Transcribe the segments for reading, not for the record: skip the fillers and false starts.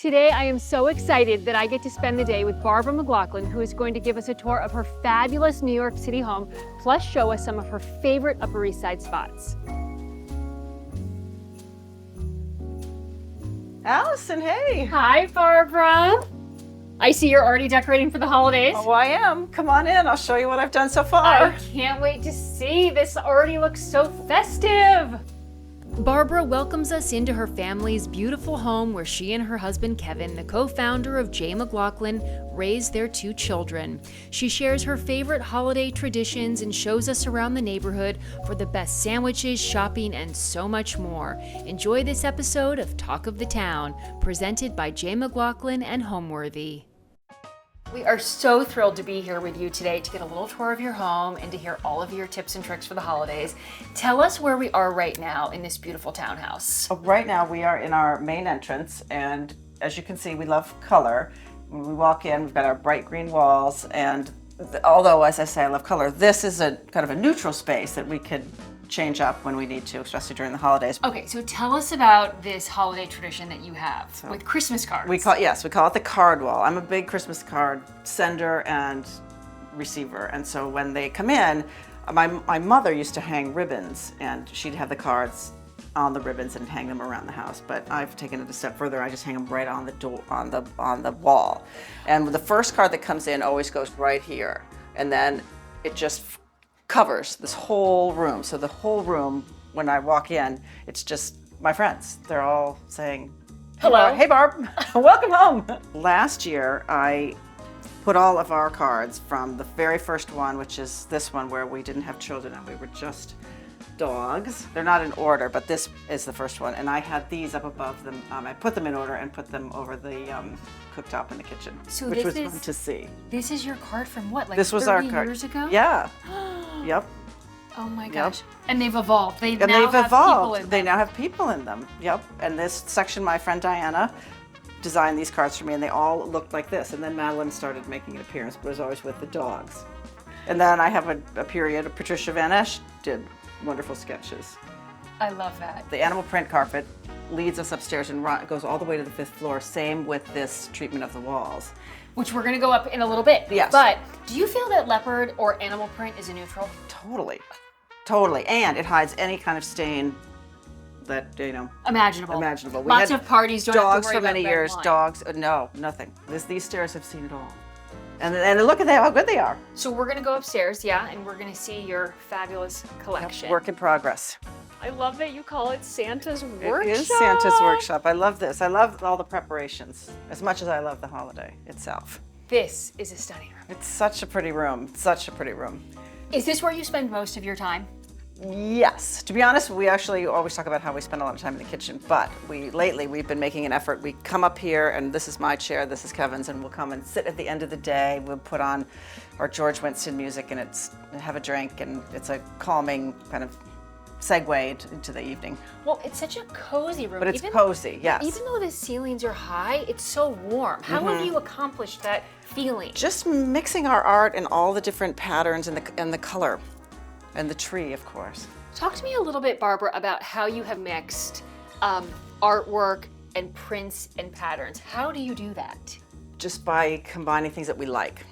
Today, I am so excited that I get to spend the day with Barbara McLaughlin, who is going to give us a tour of her fabulous New York City home, plus show us some of her favorite Upper East Side spots. Alison, hey. Hi, Barbara. I see you're already decorating for the holidays. Oh, I am. Come on in. I'll show you what I've done so far. I can't wait to see. This already looks so festive. Barbara welcomes us into her family's beautiful home where she and her husband Kevin, the co-founder of J.McLaughlin, raised their 2 children. She shares her favorite holiday traditions and shows us around the neighborhood for the best sandwiches, shopping, and so much more. Enjoy this episode of Talk of the Town, presented by J.McLaughlin and Homeworthy. We are so thrilled to be here with you today to get a little tour of your home and to hear all of your tips and tricks for the holidays. Tell us where we are right now in this beautiful townhouse. Right now we are in our main entrance, and as you can see, we love color. When we walk in, we've got our bright green walls, and although, as I say, I love color, this is a kind of a neutral space that we could change up when we need to, especially during the holidays. Okay, so tell us about this holiday tradition that you have with Christmas cards. We call it the card wall. I'm a big Christmas card sender and receiver, and so when they come in, my mother used to hang ribbons, and she'd have the cards on the ribbons and hang them around the house. But I've taken it a step further. I just hang them right on the door, on the wall, and the first card that comes in always goes right here, and then it just covers this whole room. So the whole room, when I walk in, it's just my friends. They're all saying, hello. Hey Barb, welcome home. Last year, I put all of our cards from the very first one, which is this one where we didn't have children and we were just dogs. They're not in order, but this is the first one. And I had these up above them. I put them in order and put them over the cooktop in the kitchen, so which was fun to see. This is your card from what, like this was 30 our card. years ago? Yeah. Yep. Oh my gosh. Yep. And they've evolved. They now have people in them. They now have people in them. Yep. And this section, my friend Diana designed these cards for me, and they all looked like this. And then Madeline started making an appearance, but it was always with the dogs. And then I have a period of Patricia Van Esch did wonderful sketches. I love that. The animal print carpet leads us upstairs and goes all the way to the 5th floor. Same with this treatment of the walls, which we're going to go up in a little bit. Yes. But do you feel that leopard or animal print is a neutral? Totally. And it hides any kind of stain that, imaginable. We Lots had of parties don't dogs have to worry for many about years. red wine. Dogs, no, nothing. These stairs have seen it all. And look at how good they are. So we're going to go upstairs, and we're going to see your fabulous collection. Yep, work in progress. I love that you call it Santa's workshop. It is Santa's workshop. I love this. I love all the preparations as much as I love the holiday itself. This is a stunning room. It's such a pretty room. Is this where you spend most of your time? Yes. To be honest, we actually always talk about how we spend a lot of time in the kitchen, but lately we've been making an effort. We come up here, and this is my chair, this is Kevin's, and we'll come and sit at the end of the day. We'll put on our George Winston music and have a drink, and it's a calming kind of segue into the evening. Well, it's such a cozy room. But it's cozy, yes. Even though the ceilings are high, it's so warm. How have you accomplished that feeling? Just mixing our art and all the different patterns and the color. And the tree, of course. Talk to me a little bit, Barbara, about how you have mixed artwork and prints and patterns. How do you do that? Just by combining things that we like,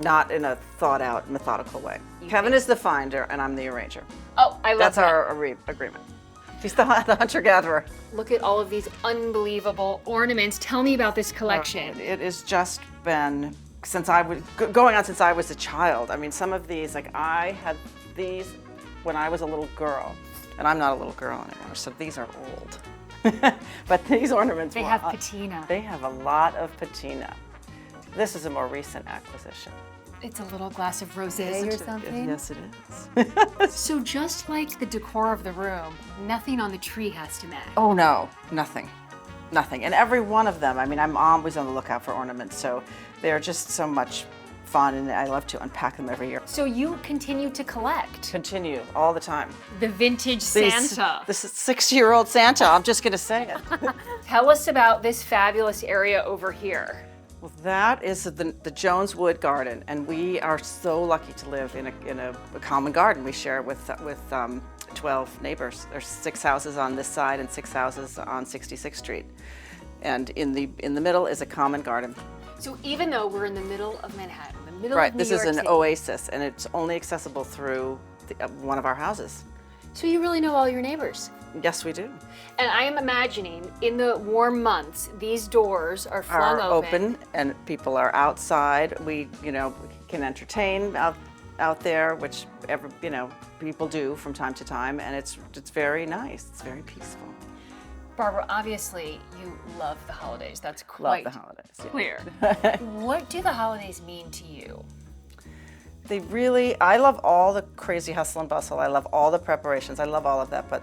not in a thought-out, methodical way. Kevin is the finder, and I'm the arranger. Oh, I love that. That's our agreement. He's the hunter-gatherer. Look at all of these unbelievable ornaments. Tell me about this collection. It has just been since I was a child. I mean, some of these, like I had these when I was a little girl, and I'm not a little girl anymore, so these are old. But these ornaments, they have patina. They have a lot of patina. This is a more recent acquisition. It's a little glass of rosé or something? Yes, it is. So just like the decor of the room, nothing on the tree has to match. Oh no, nothing. And every one of them, I mean, I'm always on the lookout for ornaments, so they're just so much fun, and I love to unpack them every year. So you continue to collect? Continue, all the time. The vintage Santa. This is 60-year-old Santa, I'm just gonna say it. Tell us about this fabulous area over here. Well, that is the Jones Wood Garden, and we are so lucky to live in a common garden. We share it with 12 neighbors. There's 6 houses on this side and 6 houses on 66th Street. And in the middle is a common garden. So even though we're in the middle of Manhattan, the middle Right, of New this York is an City, oasis, and it's only accessible through one of our houses. so you really know all your neighbors. Yes, we do. And I am imagining in the warm months, these doors are flung Are open, and people are outside. We can entertain out there, which people do from time to time, and it's very nice. It's very peaceful. Barbara, obviously you love the holidays. That's quite Love the holidays. Yeah. clear. What do the holidays mean to you? I love all the crazy hustle and bustle. I love all the preparations. I love all of that. But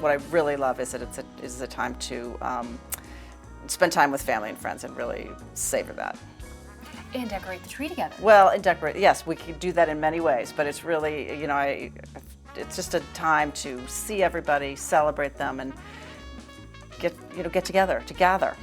what I really love is that it's a time to spend time with family and friends and really savor that. And decorate the tree together. Well, and decorate. Yes, we can do that in many ways. But it's really, it's just a time to see everybody, celebrate them, and get together, to gather.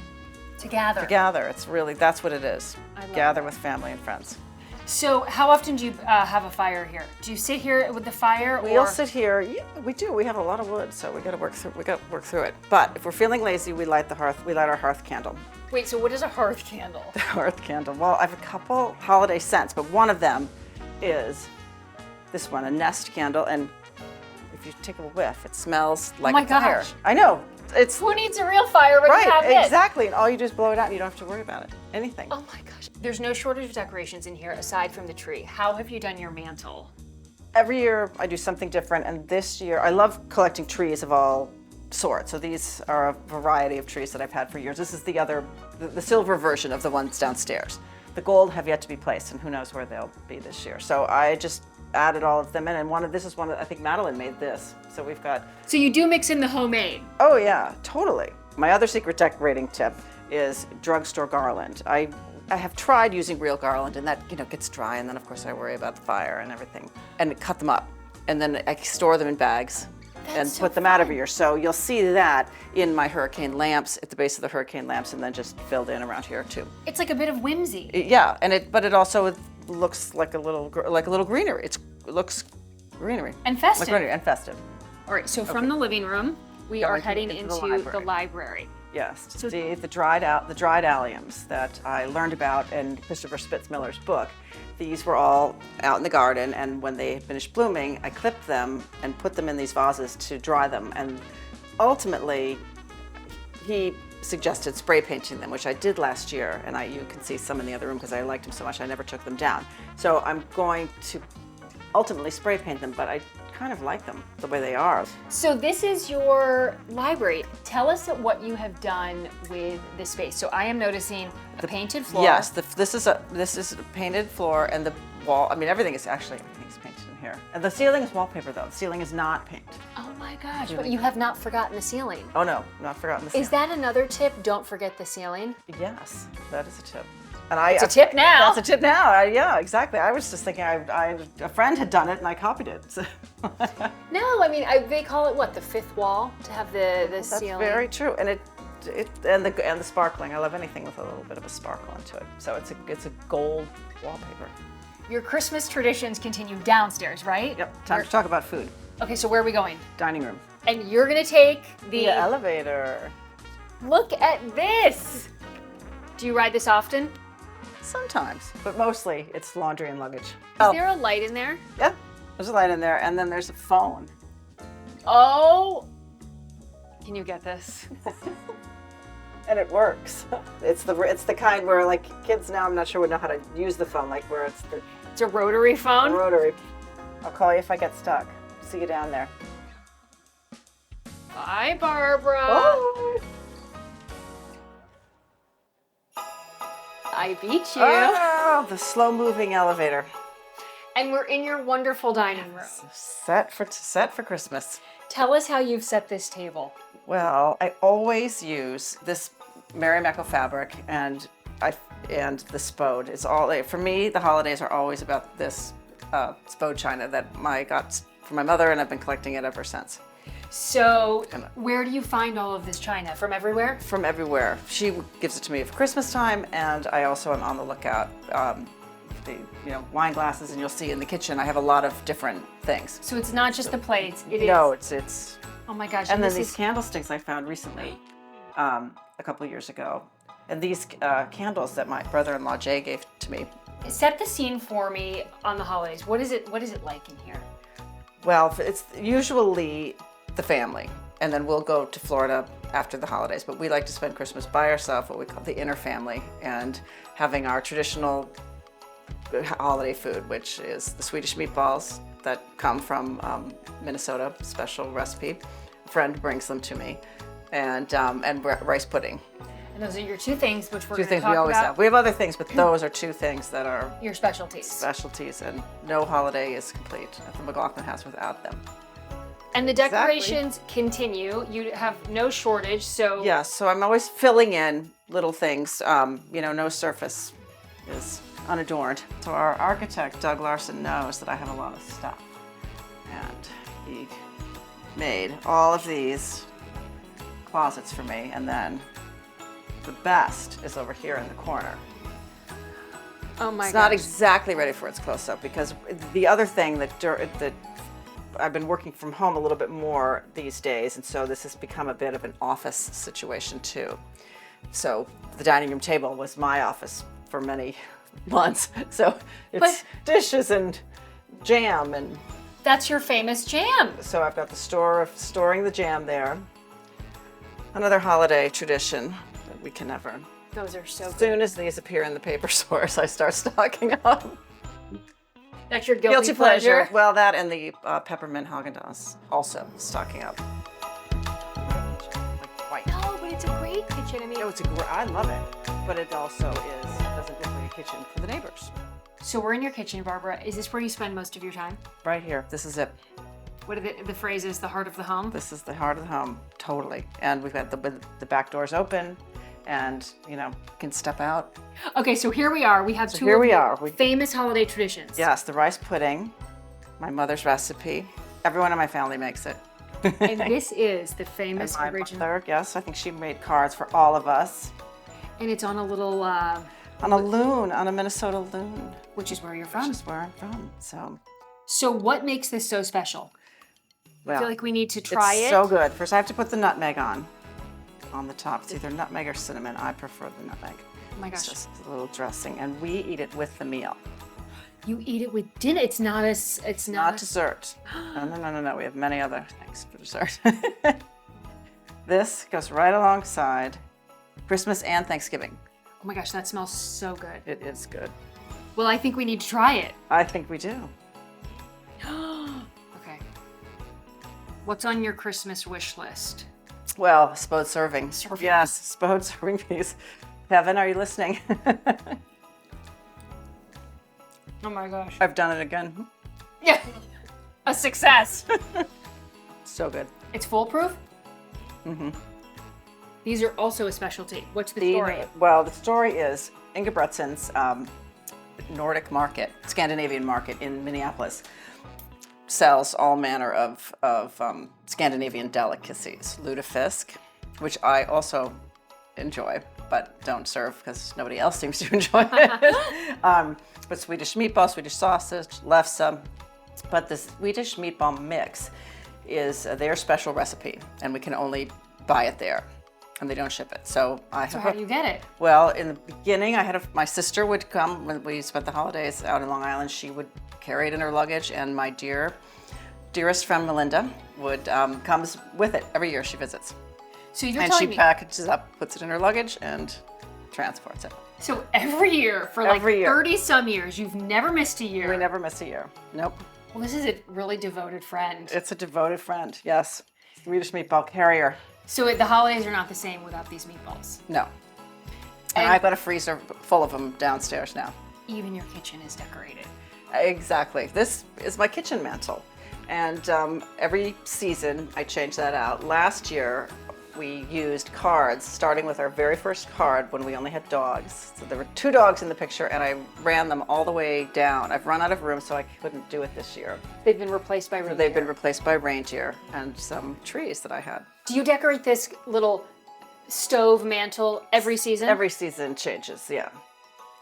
Together. It's really, that's what it is. I love Gather that. with family and friends. So how often do you have a fire here? Do you sit here with the fire? We all sit here. Yeah, we do. We have a lot of wood, so we got to work through it. But if we're feeling lazy, we light our hearth candle. Wait, so what is a hearth candle? The hearth candle. Well, I have a couple holiday scents, but one of them is this one, a nest candle, and if you take a whiff, it smells like my a fire. gosh. I know. It's Who needs a real fire when you have right, this? exactly. And all you do is blow it out, and you don't have to worry about it. Anything. Oh my gosh. There's no shortage of decorations in here aside from the tree. How have you done your mantle? Every year I do something different, and this year I love collecting trees of all sorts. So these are a variety of trees that I've had for years. This is the silver version of the ones downstairs. The gold have yet to be placed, and who knows where they'll be this year. So I just added all of them in, and this is one I think Madeline made this. So we've got. So you do mix in the homemade. Oh yeah, totally. My other secret decorating tip is drugstore garland. I have tried using real garland, and that gets dry, and then of course I worry about the fire and everything, and cut them up, and then I store them in bags. And so put them out every year. So you'll see that in my hurricane lamps, at the base of the hurricane lamps, and then just filled in around here too. It's like a bit of whimsy. Yeah, but it also looks like a little greenery. It looks greenery. And festive. Like greenery and festive. All right, so from the living room, we are heading into the library. Yes, to see the dried alliums that I learned about in Christopher Spitzmiller's book. These were all out in the garden, and when they had finished blooming, I clipped them and put them in these vases to dry them. And ultimately, he suggested spray painting them, which I did last year, and you can see some in the other room because I liked them so much I never took them down. So I'm going to ultimately spray paint them, but I kind of like them the way they are. So this is your library. Tell us what you have done with this space. So I am noticing a painted floor. Yes, this is a painted floor, and the wall. I mean, everything's painted in here. And the ceiling is wallpaper, though. The ceiling is not paint. Oh my gosh! But you have not forgotten the ceiling. Oh no, not forgotten the ceiling. Is that another tip? Don't forget the ceiling. Yes, that is a tip. And it's a tip now. That's a tip now. Yeah, exactly. I was just thinking, a friend had done it, and I copied it. So. No, I mean they call it what, the fifth wall, to have the ceiling. That's very true, and and the sparkling. I love anything with a little bit of a sparkle into it. So it's a gold wallpaper. Your Christmas traditions continue downstairs, right? Yep. Time to talk about food. Okay, so where are we going? Dining room. And you're gonna take the elevator. Look at this. Do you ride this often? Sometimes, but mostly it's laundry and luggage. Is there a light in there? Yeah, there's a light in there, and then there's a phone. Oh, can you get this? And it works. It's the kind where like kids now, I'm not sure would know how to use the phone, like where it's a rotary phone? A rotary. I'll call you if I get stuck. See you down there. Bye, Barbara. Bye. I beat you. Oh, the slow-moving elevator. And we're in your wonderful dining room. Set for Christmas. Tell us how you've set this table. Well, I always use this Merrimackle fabric and the spode. It's all for me. The holidays are always about this spode china that I got from my mother, and I've been collecting it ever since. So, where do you find all of this china? From everywhere? From everywhere. She gives it to me for Christmas time, and I also am on the lookout. Wine glasses, and you'll see in the kitchen I have a lot of different things. So it's not just the plates. No, it's. Oh my gosh! And then these candlesticks I found recently. a couple years ago. And these candles that my brother-in-law Jay gave to me. Set the scene for me on the holidays. What is it like in here? Well, it's usually the family, and then we'll go to Florida after the holidays. But we like to spend Christmas by ourselves, what we call the inner family, and having our traditional holiday food, which is the Swedish meatballs that come from Minnesota, special recipe. A friend brings them to me, and rice pudding. And those are your two things, which we're Two going to things talk we always about. have. We have other things, but those are two things that are Your specialties. specialties, and no holiday is complete at the McLaughlin house without them. And the decorations continue. You have no shortage, so... Yeah, so I'm always filling in little things. No surface is unadorned. So our architect, Doug Larson, knows that I have a lot of stuff. And he made all of these closets for me, and then the best is over here in the corner. Oh my gosh. It's not exactly ready for its close-up, because the other thing that I've been working from home a little bit more these days, and so this has become a bit of an office situation too. So the dining room table was my office for many months. So it's dishes and jam, and That's your famous jam. so I've got the storing the jam there. Another holiday tradition that we can never. Those are so As good. soon as these appear in the paper stores, I start stocking up. That's your Guilty pleasure. Well, that and the peppermint Haagen-Dazs also stocking up. Like white. No, but it's a great kitchen. I mean, I love it, but it also doesn't look like a kitchen for the neighbors. so we're in your kitchen, Barbara. Is this where you spend most of your time? Right here, this is it. What are the phrase is the heart of the home? This is the heart of the home, totally. And we've got the back doors open, and you can step out. Okay, so here we are. We have two here of we your are. famous holiday traditions. Yes, the rice pudding, my mother's recipe. Everyone in my family makes it. And this is the famous My original. mother, yes, I think she made cards for all of us. And it's on a little, On a loon, on a Minnesota loon, which is where you're which from. is where I'm from. So what makes this so special? Well, I feel like we need to try it's it. so good. First, I have to put the nutmeg on the top. It's either nutmeg or cinnamon. I prefer the nutmeg. Oh my gosh. It's just a little dressing, and we eat it with the meal. You eat it with dinner. It's not Not dessert. No. We have many other things for dessert. This goes right alongside Christmas and Thanksgiving. Oh my gosh, that smells so good. It is good. Well, I think we need to try it. I think we do. Okay. What's on your Christmas wish list? Well, spode serving. Serving. Yes, spode serving piece. Kevin, are you listening? Oh my gosh. I've done it again. Yeah. A success. So good. It's foolproof? Mm-hmm. These are also a specialty. What's the story? Well, the story is Inga Bretson's Nordic market, Scandinavian market in Minneapolis, sells all manner of Scandinavian delicacies. Lutefisk, which I also enjoy, but don't serve because nobody else seems to enjoy it. But Swedish meatball, Swedish sausage, lefse. But the Swedish meatball mix is their special recipe, and we can only buy it there, and they don't ship it. So How do you get it? Well, in the beginning, my sister would come when we spent the holidays out in Long Island. She would carry it in her luggage, and my dearest friend Melinda would comes with it every year she visits. So you're And telling she me. packages up, puts it in her luggage, and transports it. So every year for like Every year. 30 some years, you've never missed a year. We never miss a year. Nope. Well, this is a really devoted friend. It's a devoted friend. Yes. Swedish meatball carrier. So the holidays are not the same without these meatballs. No. And I've got a freezer full of them downstairs now. Even your kitchen is decorated. Exactly. This is my kitchen mantle. And every season I change that out. Last year we used cards, starting with our very first card when we only had dogs. So there were 2 dogs in the picture, and I ran them all the way down. I've run out of room, so I couldn't do it this year. They've been replaced by reindeer. They've been replaced by reindeer and some trees that I had. Do you decorate this little stove mantle every season? Every season changes, yeah.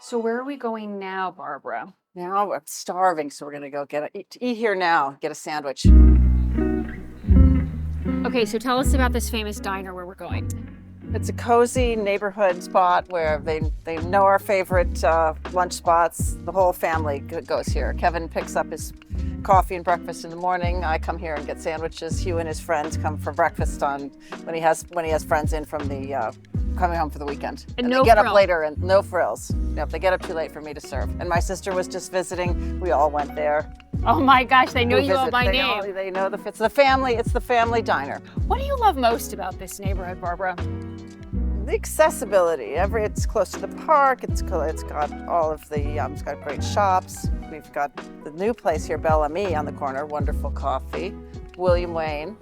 So where are we going now, Barbara? Now I'm starving, so we're gonna go eat here now, get a sandwich. Okay, so tell us about this famous diner where we're going. It's a cozy neighborhood spot where they know our favorite lunch spots. The whole family goes here. Kevin picks up his coffee and breakfast in the morning. I come here and get sandwiches. Hugh and his friends come for breakfast when he has friends in from the coming home for the weekend. And they get up later and no frills. Yep, they get up too late for me to serve. And my sister was just visiting. We all went there. Oh my gosh, they know you all by name. They know it's the family diner. What do you love most about this neighborhood, Barbara? The accessibility. It's close to the park. It's got all of the. It's got great shops. We've got the new place here, Belle Amie, on the corner. Wonderful coffee. William Wayne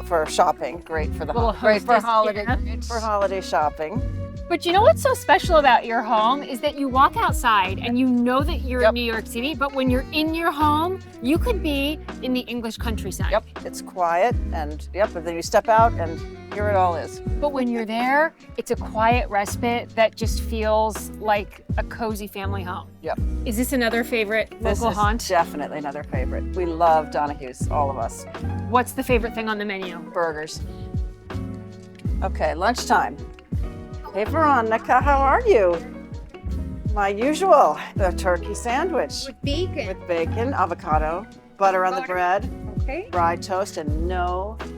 for shopping. Great for holiday shopping. But you know what's so special about your home is that you walk outside and you know that you're in New York City, but when you're in your home, you could be in the English countryside. Yep, it's quiet and and then you step out and here it all is. But when you're there, it's a quiet respite that just feels like a cozy family home. Yep. Is this another favorite local haunt? This is definitely another favorite. We love Donahue's, all of us. What's the favorite thing on the menu? Burgers. Okay, lunchtime. Hey Veronica, how are you? My usual, the turkey sandwich. With bacon. With bacon, avocado, butter on the bread, Okay. fried toast, and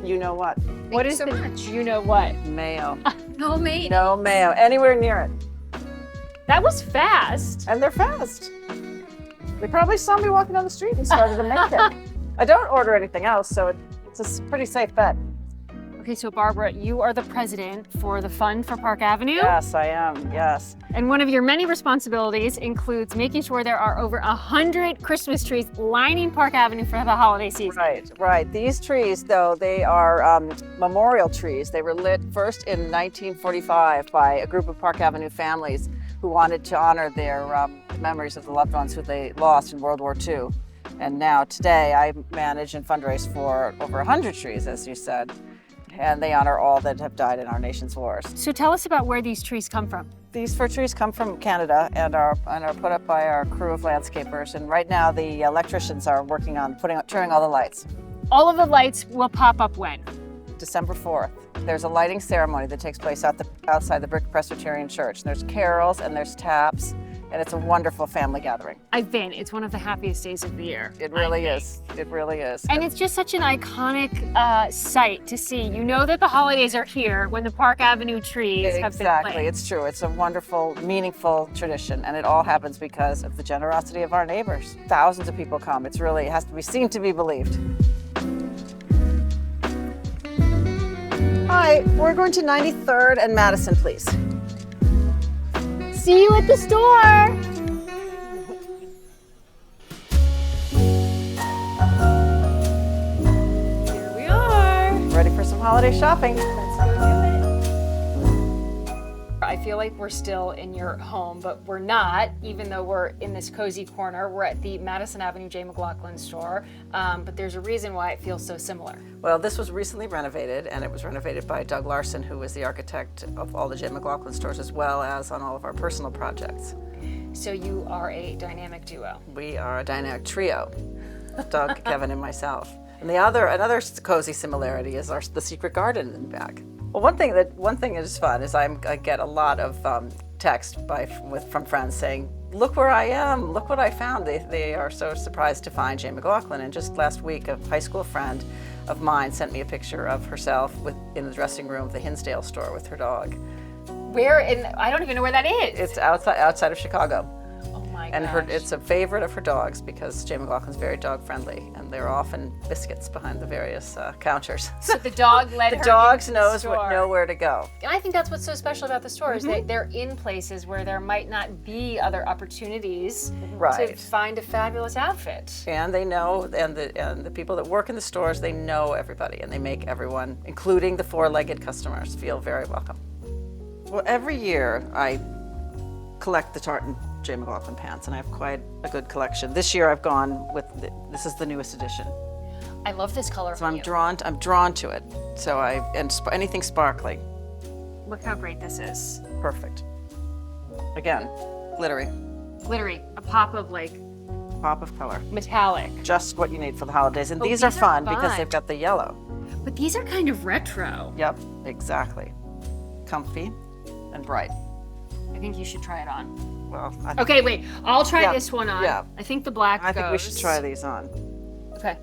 you know what? What is so much. You know what? Mayo. No mayo. No mayo, anywhere near it. That was fast. And they're fast. They probably saw me walking down the street and started to make it. I don't order anything else, so it's a pretty safe bet. Okay, so Barbara, you are the president for the Fund for Park Avenue. Yes, I am, yes. And one of your many responsibilities includes making sure there are over 100 Christmas trees lining Park Avenue for the holiday season. Right. These trees, though, they are memorial trees. They were lit first in 1945 by a group of Park Avenue families who wanted to honor their memories of the loved ones who they lost in World War II. And now, today, I manage and fundraise for over 100 trees, as you said. And they honor all that have died in our nation's wars. So tell us about where these trees come from. These fir trees come from Canada and are put up by our crew of landscapers. And right now the electricians are working on turning all the lights. All of the lights will pop up when? December 4th. There's a lighting ceremony that takes place outside the Brick Presbyterian Church. And there's carols and there's taps. And it's a wonderful family gathering. I've been. It's one of the happiest days of the year. It really is. It really is. And it's just such an iconic sight to see. You know that the holidays are here when the Park Avenue trees have been planted. Exactly. It's true. It's a wonderful, meaningful tradition. And it all happens because of the generosity of our neighbors. Thousands of people come. It has to be seen to be believed. Hi, we're going to 93rd and Madison, please. See you at the store. Here we are. Ready for some holiday shopping. Let's go do it. I feel like we're still in your home, but we're not, even though we're in this cozy corner. We're at the Madison Avenue J.McLaughlin store, but there's a reason why it feels so similar. Well, this was recently renovated, and it was renovated by Doug Larson, who was the architect of all the J.McLaughlin stores, as well as on all of our personal projects. So you are a dynamic duo. We are a dynamic trio, Doug, Kevin, and myself. And another cozy similarity is the secret garden in the back. Well, one thing that is fun is I get a lot of text from friends saying, "Look where I am! Look what I found!" They are so surprised to find J.McLaughlin. And just last week, a high school friend of mine sent me a picture of herself in the dressing room of the Hinsdale store with her dog. Where I don't even know where that is. It's outside of Chicago. Oh my And gosh. it's a favorite of her dogs because J.McLaughlin's very dog friendly, and there are often biscuits behind the various counters. So the dog led her The dogs into the store. know where to go. And I think that's what's so special about the store is that they're in places where there might not be other opportunities to find a fabulous outfit. And they know, and the people that work in the stores, they know everybody, and they make everyone, including the four-legged customers, feel very welcome. Well, every year I collect the tartan J.McLaughlin pants, and I have quite a good collection. This year I've gone with this is the newest edition. I love this color. So I'm drawn to it. So anything sparkly. Look how great this is. Perfect. Again, glittery. Glittery, a pop of Pop of color. metallic. Just what you need for the holidays. And Oh, these are fun because they've got the yellow. But these are kind of retro. Yep, exactly. comfy and bright. I think you should try it on. Well, Okay, wait. I'll try Yeah, this one on. yeah. I think the black I goes. think we should try these on. Okay.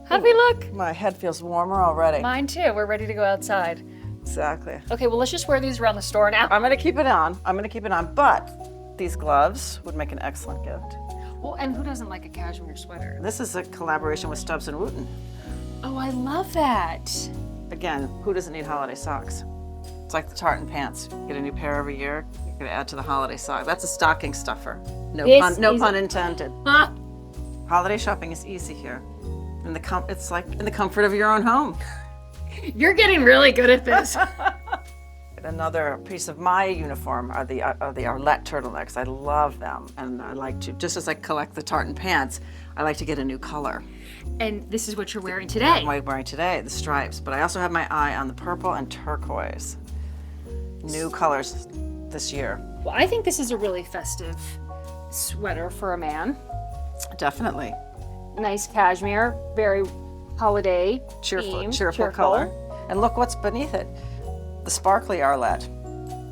How'd we look? My head feels warmer already. Mine too. We're ready to go outside. Exactly. Okay, well, let's just wear these around the store now. I'm gonna keep it on. But these gloves would make an excellent gift. Well, and who doesn't like a cashmere sweater? This is a collaboration with Stubbs and Wooten. Oh, I love that. Again, who doesn't need holiday socks? It's like the tartan pants. Get a new pair every year. You can add to the holiday sock. That's a stocking stuffer. No pun intended. Huh? Holiday shopping is easy here. It's like in the comfort of your own home. You're getting really good at this. Another piece of my uniform are the Arlette turtlenecks. I love them, and I like to, just as I collect the tartan pants, I like to get a new color. And this is what you're wearing today. I'm wearing today, the stripes, but I also have my eye on the purple and turquoise. New colors this year. Well, I think this is a really festive sweater for a man. Definitely. Nice cashmere, very holiday Cheerful, theme, cheerful color. And look what's beneath it. The sparkly Arlette.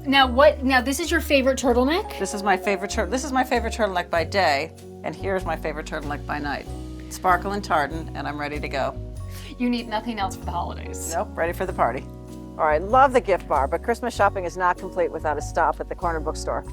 Now this is your favorite turtleneck? This is my favorite turtleneck by day, and here's my favorite turtleneck by night. Sparkle and tartan, and I'm ready to go. You need nothing else for the holidays. Nope, ready for the party. All right, love the gift bar, but Christmas shopping is not complete without a stop at the corner bookstore.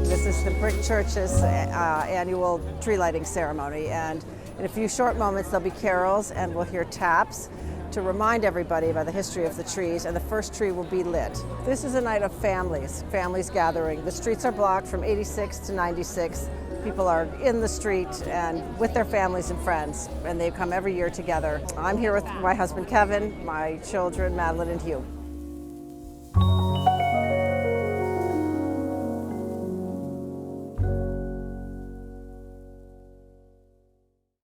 This is the Brick Church's annual tree lighting ceremony, and in a few short moments there'll be carols and we'll hear taps to remind everybody about the history of the trees, and the first tree will be lit. This is a night of families gathering. The streets are blocked from 86 to 96. People are in the street and with their families and friends, and they come every year together. I'm here with my husband Kevin, my children Madeline and Hugh.